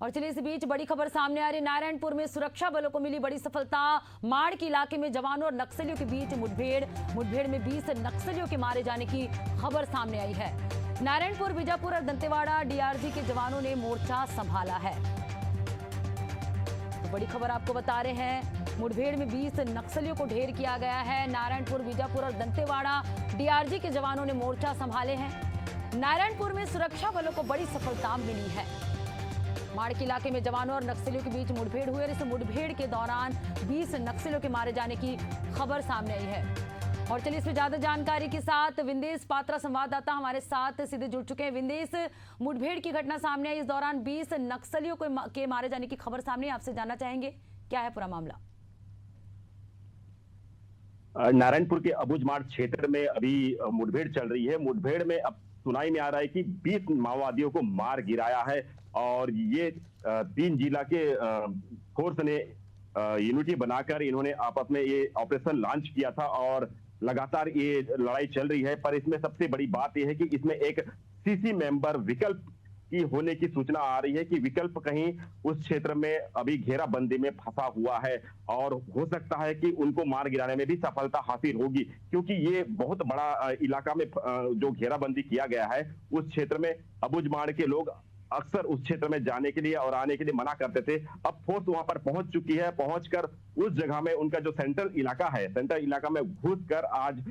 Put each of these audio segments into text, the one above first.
और चलिए इस बीच बड़ी खबर सामने आ रही है। नारायणपुर में सुरक्षा बलों को मिली बड़ी सफलता। माड़ के इलाके में जवानों और नक्सलियों के बीच मुठभेड़ में 20 नक्सलियों के मारे जाने की खबर सामने आई है। नारायणपुर, बीजापुर और दंतेवाड़ा डीआरजी के जवानों ने मोर्चा संभाला है। तो बड़ी खबर आपको बता रहे हैं, मुठभेड़ में 20 नक्सलियों को ढेर किया गया है। नारायणपुर, बीजापुर और दंतेवाड़ा डीआरजी के जवानों ने मोर्चा संभाले हैं। नारायणपुर में सुरक्षा बलों को बड़ी सफलता मिली है। माड़ के इलाके में जवानों और नक्सलियों के बीच मुठभेड़ हुई और इस मुठभेड़ के दौरान 20 नक्सलियों के मारे जाने की खबर सामने आई है। और चलिए इसमें ज्यादा जानकारी के साथ विंदेश पात्रा संवाददाता हमारे साथ सीधे जुड़ चुके हैं। विंदेश, मुठभेड़ की घटना सामने आई, इस दौरान 20 नक्सलियों के मारे जाने की खबर सामने, आपसे जानना चाहेंगे क्या है पूरा मामला? नारायणपुर के अबुझमाड़ क्षेत्र में अभी मुठभेड़ चल रही है। मुठभेड़ में अब सुनाई में आ रहा है कि 20 माओवादियों को मार गिराया है और ये 3 जिला के फोर्स ने यूनिटी बनाकर इन्होंने आपस में ये ऑपरेशन लॉन्च किया था और लगातार ये लड़ाई चल रही है। पर इसमें सबसे बड़ी बात यह है कि इसमें एक सीसी मेंबर विकल्प की होने की सूचना आ रही है कि विकल्प कहीं उस क्षेत्र में अभी घेराबंदी में फंसा हुआ है और हो सकता है कि उनको मार गिराने में भी सफलता हासिल होगी, क्योंकि ये बहुत बड़ा इलाका में जो घेराबंदी किया गया है उस क्षेत्र में अबुझमाड़ के लोग अक्सर उस क्षेत्र में जाने के लिए और आने के लिए मना करते थे। अब फोर्स वहां पर पहुंच चुकी है। पहुंचकर उस जगह में उनका जो सेंट्रल इलाका में घुसकर आज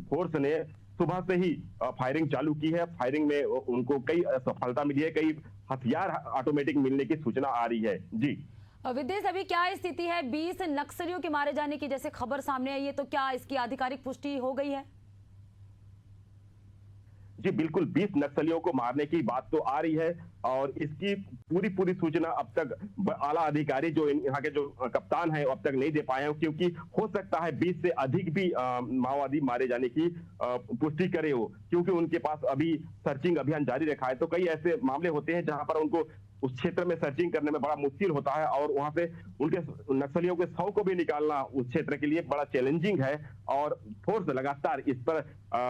फोर्स ने सुबह से ही फायरिंग चालू की है। फायरिंग में उनको कई सफलता मिली है, कई हथियार ऑटोमेटिक मिलने की सूचना आ रही है। जी विदेश, अभी क्या स्थिति है? 20 नक्सलियों के मारे जाने की जैसे खबर सामने आई है, तो क्या इसकी आधिकारिक पुष्टि हो गई है? जी बिल्कुल, 20 नक्सलियों को मारने की बात तो आ रही है और इसकी पूरी सूचना अब तक आला अधिकारी जो यहाँ के जो कप्तान है अब तक नहीं दे पाए हैं, क्योंकि हो सकता है 20 से अधिक भी माओवादी मारे जाने की पुष्टि करे हो, क्योंकि उनके पास अभी सर्चिंग अभियान जारी रखा है। तो कई ऐसे मामले होते हैं जहां पर उनको उस क्षेत्र में सर्चिंग करने में बड़ा मुश्किल होता है और वहां से उनके नक्सलियों के 100 को भी निकालना उस क्षेत्र के लिए बड़ा चैलेंजिंग है और फोर्स लगातार इस पर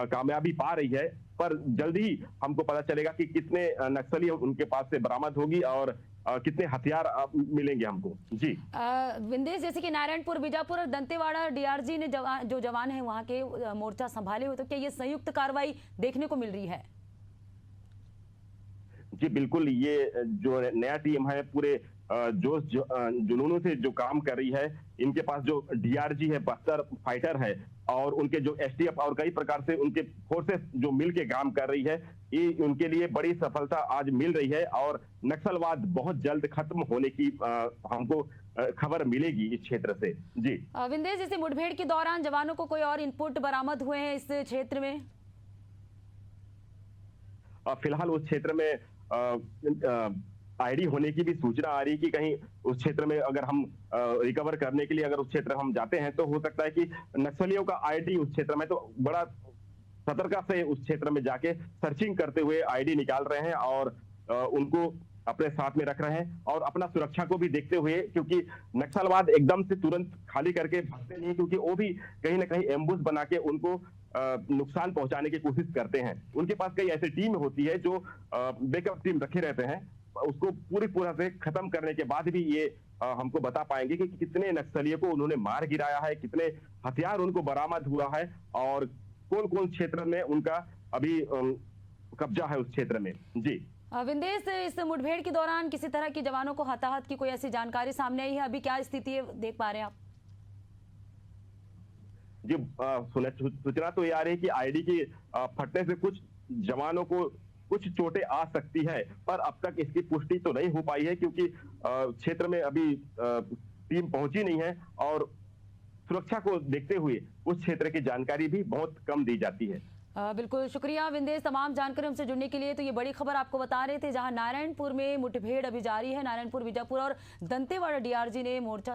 कामयाबी पा रही है। पर जल्द ही हमको पता चलेगा कि कितने नक्सली उनके पास से बरामद होगी और कितने हथियार मिलेंगे हमको। जी विंदेश, जैसे कि नारायणपुर, बीजापुर और दंतेवाड़ा डीआरजी ने जो जवान है वहां के मोर्चा संभाले हुए, तो क्या ये संयुक्त कार्रवाई देखने को मिल रही है? जी बिल्कुल, ये जो नया टीम है पूरे जोश जुनूनों से जो काम कर रही है। इनके पास जो डीआरजी है, बस्तर फाइटर है और उनके जो एसटीएफ और कई प्रकार से उनके फोर्सेस जो मिलके काम कर रही है, ये उनके लिए बड़ी सफलता आज मिल रही है और नक्सलवाद बहुत जल्द खत्म होने की हमको खबर मिलेगी इस क्षेत्र से। जी विंदेश, जैसे मुठभेड़ के दौरान जवानों को कोई और इनपुट बरामद हुए हैं इस क्षेत्र में? फिलहाल उस क्षेत्र में आईडी होने की भी सूचना आ रही है कि कहीं उस क्षेत्र में अगर हम रिकवर करने के लिए अगर उस क्षेत्र हम जाते हैं तो हो सकता है कि नक्सलियों का आईडी उस क्षेत्र में, तो बड़ा सतर्कता से उस क्षेत्र में जाके सर्चिंग करते हुए आईडी निकाल रहे हैं और उनको अपने साथ में रख रहे हैं और अपना सुरक्षा को भी देखते हुए, क्योंकि नक्सलवाद एकदम से तुरंत खाली करके भागते नहीं, क्योंकि वो भी कहीं ना कहीं एम्बुश बना के उनको नुकसान पहुंचाने की कोशिश करते हैं। उनके पास कई ऐसी टीम होती है जो बैकअप टीम रखे रहते हैं, उसको पूरा से खत्म करने के बाद भी ये हमको बता पाएंगे कि कितने नक्सलियों को उन्होंने मार गिराया है, कितने हथियार उनको बरामद हुआ है और कौन कौन क्षेत्र में उनका अभी कब्जा है उस क्षेत्र में। जी विंदेश, इस मुठभेड़ के दौरान किसी तरह की जवानों को हताहत की कोई ऐसी जानकारी सामने आई है? अभी क्या स्थिति है, देख पा रहे हैं आप? जी सूचना तो ये आ रही है कि आईडी की फटने से कुछ जवानों को कुछ चोटें आ सकती है, पर अब तक इसकी पुष्टि तो नहीं हो पाई है, क्योंकि क्षेत्र में अभी टीम पहुंची नहीं है और सुरक्षा को देखते हुए उस क्षेत्र की जानकारी भी बहुत कम दी जाती है। बिल्कुल, शुक्रिया विंदेश तमाम जानकारी हमसे जुड़ने के लिए। तो ये बड़ी खबर आपको बता रहे थे, जहां नारायणपुर में मुठभेड़ अभी जारी है। नारायणपुर, बीजापुर और दंतेवाड़ा डीआरजी ने मोर्चा